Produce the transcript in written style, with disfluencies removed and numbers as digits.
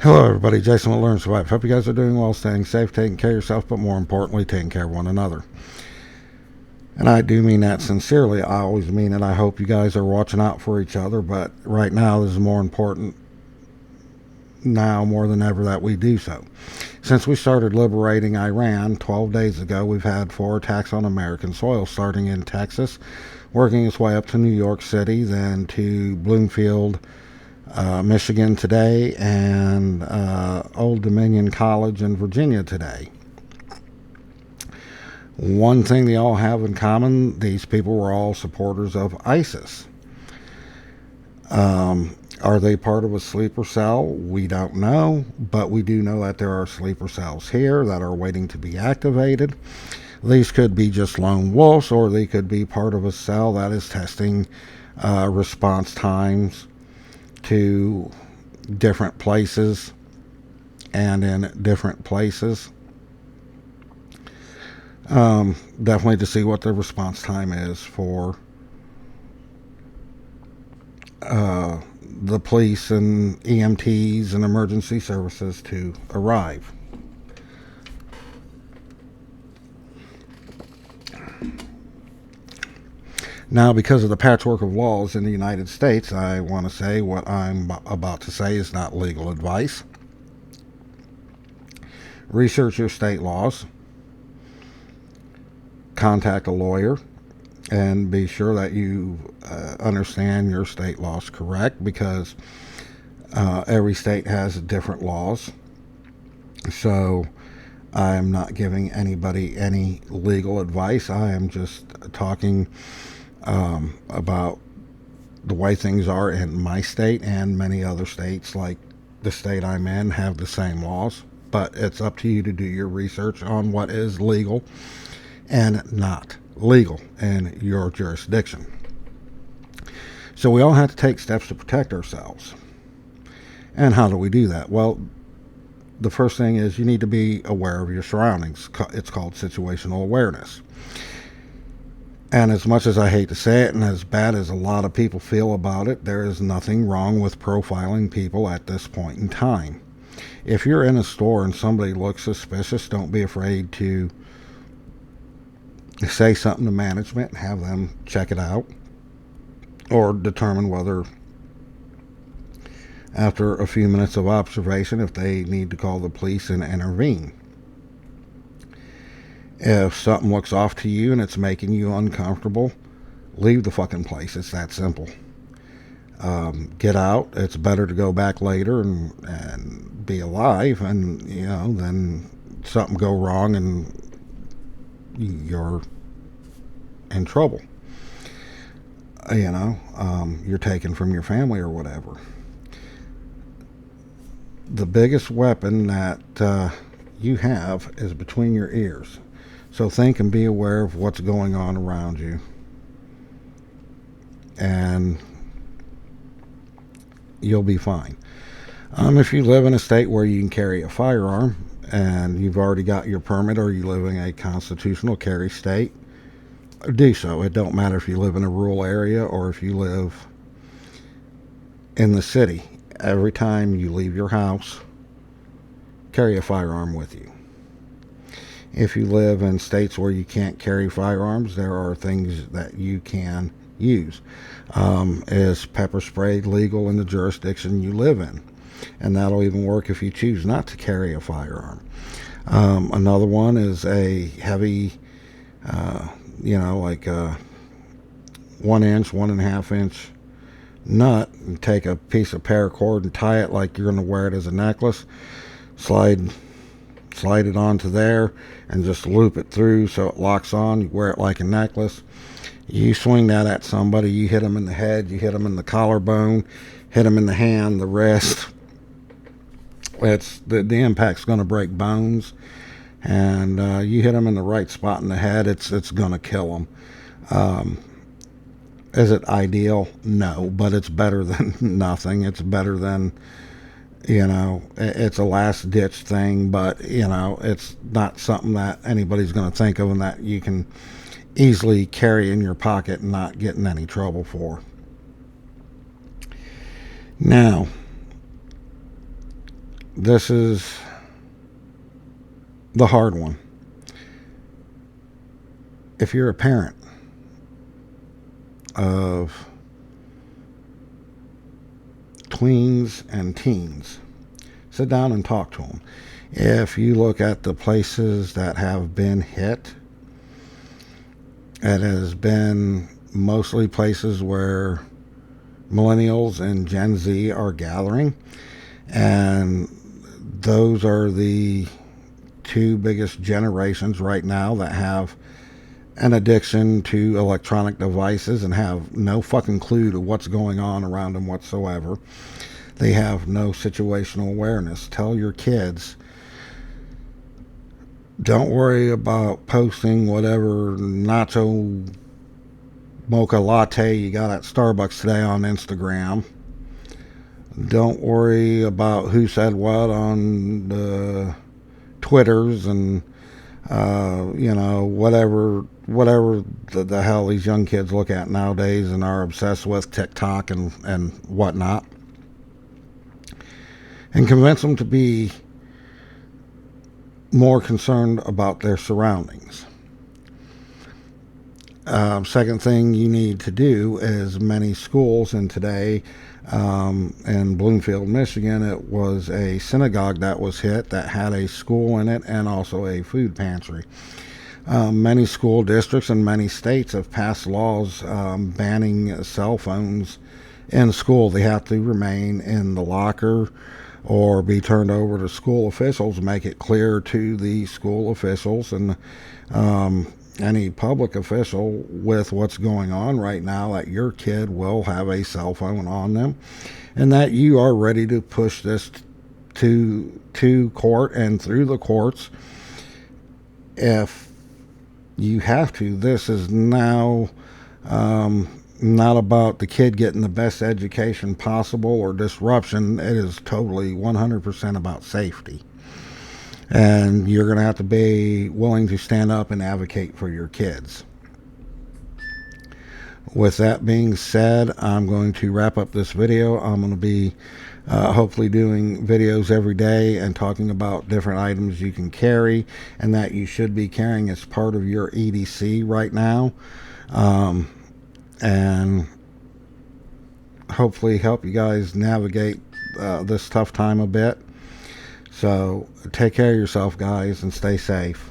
Hello, everybody. Jason will Learn to Survive. Hope you guys are doing well, staying safe, taking care of yourself, but more importantly, taking care of one another. And I do mean that sincerely. I always mean it. I hope you guys are watching out for each other, but right now, this is more important now more than ever that we do so. Since we started liberating Iran 12 days ago, we've had 4 attacks on American soil, starting in Texas, working its way up to New York City, then to Bloomfield, Michigan today, and Old Dominion College in Virginia today. One thing they all have in common, these people were all supporters of ISIS. Are they part of a sleeper cell? We don't know, but we do know that there are sleeper cells here that are waiting to be activated. These could be just lone wolves, or they could be part of a cell that is testing response times to different places and in different places. Definitely to see what the response time is for the police and EMTs and emergency services to arrive. Now, because of the patchwork of laws in the United States, I want to say what I'm about to say is not legal advice. Research your state laws. Contact a lawyer and be sure that you understand your state laws correct, because every state has different laws. So I'm not giving anybody any legal advice. I am just talking about the way things are in my state, and many other states like the state I'm in have the same laws. But it's up to you to do your research on what is legal and not legal in your jurisdiction. So we all have to take steps to protect ourselves. And how do we do that? Well, the first thing is you need to be aware of your surroundings. It's called situational awareness. And as much as I hate to say it, and as bad as a lot of people feel about it, there is nothing wrong with profiling people at this point in time. If you're in a store and somebody looks suspicious, don't be afraid to say something to management and have them check it out, or determine whether, after a few minutes of observation, if they need to call the police and intervene. If something looks off to you and it's making you uncomfortable, leave the fucking place. It's that simple. Get out. It's better to go back later and be alive, and than something go wrong and you're in trouble. You're taken from your family or whatever. The biggest weapon that you have is between your ears. So think and be aware of what's going on around you. And you'll be fine. If you live in a state where you can carry a firearm and you've already got your permit, or you live in a constitutional carry state, do so. It don't matter if you live in a rural area or if you live in the city. Every time you leave your house, carry a firearm with you. If you live in states where you can't carry firearms, there are things that you can use. Is pepper spray legal in the jurisdiction you live in? And that'll even work if you choose not to carry a firearm. Another one is a heavy, like a 1 inch, 1.5 inch nut, and take a piece of paracord and tie it like you're going to wear it as a necklace. Slide it onto there and just loop it through so it locks on. You wear it like a necklace. You swing that at somebody, you hit them in the head, you hit them in the collarbone, hit them in the hand, the wrist. It's the impact's going to break bones, and you hit them in the right spot in the head, it's going to kill them. Is it ideal? No, but it's better than nothing. It's better than, it's a last ditch thing, but it's not something that anybody's going to think of and that you can easily carry in your pocket and not get in any trouble for. Now, this is the hard one. If you're a parent of tweens and teens, sit down and talk to them. If you look at the places that have been hit, it has been mostly places where millennials and Gen Z are gathering, and those are the two biggest generations right now that have an addiction to electronic devices and have no fucking clue to what's going on around them whatsoever. They have no situational awareness. Tell your kids, don't worry about posting whatever nacho mocha latte you got at Starbucks today on Instagram. Don't worry about who said what on the Twitters and whatever the hell these young kids look at nowadays and are obsessed with, TikTok and whatnot, and convince them to be more concerned about their surroundings. Second thing you need to do is, many schools, and today in Bloomfield, Michigan, it was a synagogue that was hit that had a school in it and also a food pantry. Many school districts and many states have passed laws banning cell phones in school. They have to remain in the locker or be turned over to school officials. Make it clear to the school officials and any public official with what's going on right now that your kid will have a cell phone on them, and that you are ready to push this to court and through the courts if you have to. This is now not about the kid getting the best education possible or disruption. It is totally 100% about safety. And you're going to have to be willing to stand up and advocate for your kids. With that being said, I'm going to wrap up this video. I'm going to be hopefully doing videos every day and talking about different items you can carry and that you should be carrying as part of your EDC right now. And hopefully help you guys navigate this tough time a bit. So take care of yourself, guys, and stay safe.